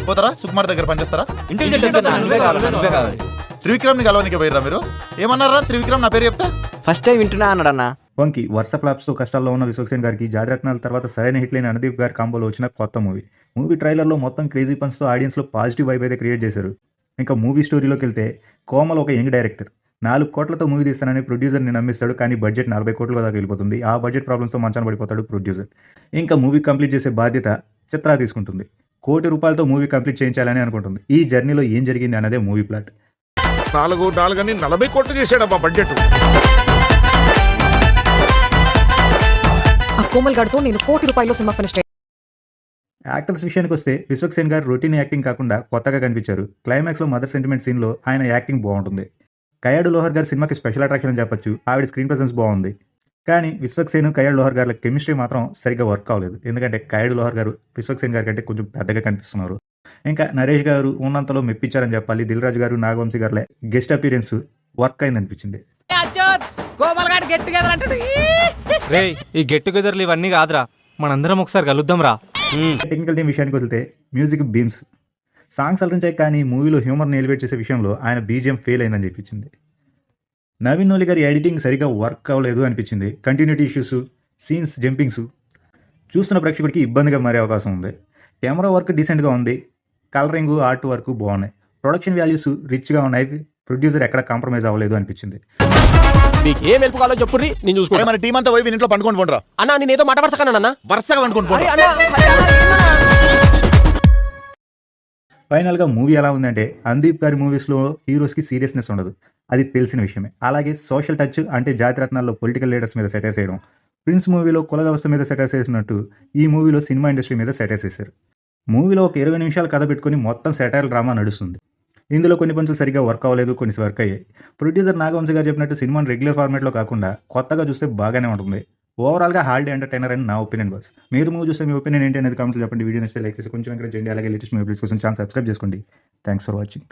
పోతారా సుకుమార్ దగ్గర పనిచేస్తారా? త్రివిక్రమ్ ని కలవనికి పోయిరా మీరు? ఏమన్నారా త్రివిక్రమ్ నా పేరు చెప్తే? ఫస్ట్ టైం వింటున్నా అన్నాడన్నా. వంకి వరుస ఫ్లాప్స్తో కష్టాల్లో ఉన్న విశ్వక్సేన్ గారికి జాతిరత్నాల తర్వాత సరైన హిట్ లేని అనుదీప్ గారి కాంబోలో వచ్చిన కొత్త మూవీ ట్రైలర్లో మొత్తం క్రేజీ పన్స్తో ఆడియన్స్లో పాజిటివ్ వైబ్ అయితే క్రియేట్ చేశారు. ఇంకా మూవీ స్టోరీలోకి వెళ్తే కోమల్ ఒక యంగ్ డైరెక్టర్ 4 కోట్లతో మూవీ తీస్తానని ప్రొడ్యూసర్ని నమ్మిస్తాడు. కానీ బడ్జెట్ 40 కోట్ల దాకా వెళ్ళిపోతుంది. ఆ బడ్జెట్ ప్రాబ్లమ్స్తో మంచాన పడిపోతాడు ప్రొడ్యూసర్. ఇంకా మూవీ కంప్లీట్ చేసే బాధ్యత చిత్ర తీసుకుంటుంది. ₹1 కోటి మూవీ కంప్లీట్ చేయించాలని అనుకుంటుంది. ఈ జర్నీలో ఏం జరిగింది అన్నదే మూవీ ప్లాట్. 4 40 కోట్లు చేశాడబ్బా బడ్జెట్. ఆ కోమల్ గడితో నేను ₹1 కోటి సినిమా ఫినిష్. యాక్టర్స్ విషయానికి వస్తే విశ్వక్సేన్ గారు రొటీన్ యాక్టింగ్ కాకుండా కొత్తగా కనిపించారు. క్లైమాక్స్లో మదర్ సెంటిమెంట్ సీన్లో ఆయన యాక్టింగ్ బాగుంటుంది. కయాడు లోహర్ గారి సినిమాకి స్పెషల్ అట్రాక్షన్ అని చెప్పొచ్చు. ఆవిడ స్క్రీన్ ప్రెసెన్స్ బాగుంది. కానీ విశ్వక్సేన్ కయాడు లోహర్ గారి కెమిస్ట్రీ మాత్రం సరిగ్గా వర్క్ అవ్వలేదు. ఎందుకంటే కయాడు లోహర్ గారు విశ్వక్సేన్ గారి కంటే కొంచెం పెద్దగా కనిపిస్తున్నారు. ఇంకా నరేష్ గారు ఉన్నంతలో మెప్పించారని చెప్పాలి. దిల్ రాజు గారు నాగవంశీ గారులే గెస్ట్ అపీరెన్స్ వర్క్ అయింది అనిపించింది. ఈ గెట్ టుగెదర్లు ఇవన్నీ కాదురా, మనందరం ఒకసారి కలుద్దాం రా. టెక్నికల్ టీం విషయానికి వెళ్తే మ్యూజిక్ బీమ్స్ సాంగ్స్ అలరించాయి. కానీ మూవీలో హ్యూమర్ని ఎలివేట్ చేసే విషయంలో ఆయన బీజిఎం ఫెయిల్ అయిందని చెప్పించింది. నవీన్ నోలి గారి ఎడిటింగ్ సరిగ్గా వర్క్ అవ్వలేదు అనిపించింది. కంటిన్యూటీ ఇష్యూస్, సీన్స్ జంపింగ్స్ చూస్తున్న ప్రేక్షకుడికి ఇబ్బందిగా మారే అవకాశం ఉంది. కెమెరా వర్క్ డీసెంట్గా ఉంది. కలరింగ్, ఆర్ట్ వర్క్ బాగున్నాయి. ప్రొడక్షన్ వాల్యూస్ రిచ్గా ఉన్నాయి. ప్రొడ్యూసర్ ఎక్కడ కాంప్రమైజ్ అవ్వలేదు అనిపించింది. ఏం హెల్ప్ కావాలో చెప్పుర్రి, నేను చూసుకుంటా. మన టీం అంతా పోయి ఇంట్లో పండుకొని పోండిరా. అన్నా నేను ఏదో మాట వరుసగా వరుసగా పండుకొని పోండి. ఫైనల్గా మూవీ ఎలా ఉందంటే అందీప్ గారి మూవీస్లో హీరోస్కి సీరియస్నెస్ ఉండదు. అది తెలిసిన విషయమే. అలాగే సోషల్ టచ్ అంటే జాతిరత్నాల్లో పొలిటికల్ లీడర్స్ మీద సెటైర్స్ చేయడం, ప్రిన్స్ మూవీలో కుల వ్యవస్థ మీద సెటైర్స్ చేసినట్టు ఈ మూవీలో సినిమా ఇండస్ట్రీ మీద సెటైర్స్ చేశారు. మూవీలో ఒక 20 నిమిషాలు కథ పెట్టుకుని మొత్తం సెటైర్ డ్రామా నడుస్తుంది. ఇందులో కొన్ని పంచులు సరిగ్గా వర్క్ అవ్వలేదు, కొన్ని వర్క్ అయ్యాయి. ప్రొడ్యూసర్ నాగవంశీ గారు చెప్పినట్టు సినిమాని రెగ్యులర్ ఫార్మాట్లో కాకుండా కొత్తగా చూస్తే బాగానే ఉంటుంది. ఓవరాల్గా హాలిడే ఎంటర్టైనర్ అని నా ఒపీనియన్ బాస్. మీరు మూవీ చూస్తే మీ ఒపీనియన్ ఏంటి అనేది కామెంట్స్ చెప్పండి. వీడియో నచ్చితే లైక్ చేసి కొంచెం ఎంకరేజ్ చేయండి. అలాగే లేటెస్ట్ మూవీ కోసం ఛానల్ సబ్స్క్రైబ్ చేసుకోండి. Thanks for watching.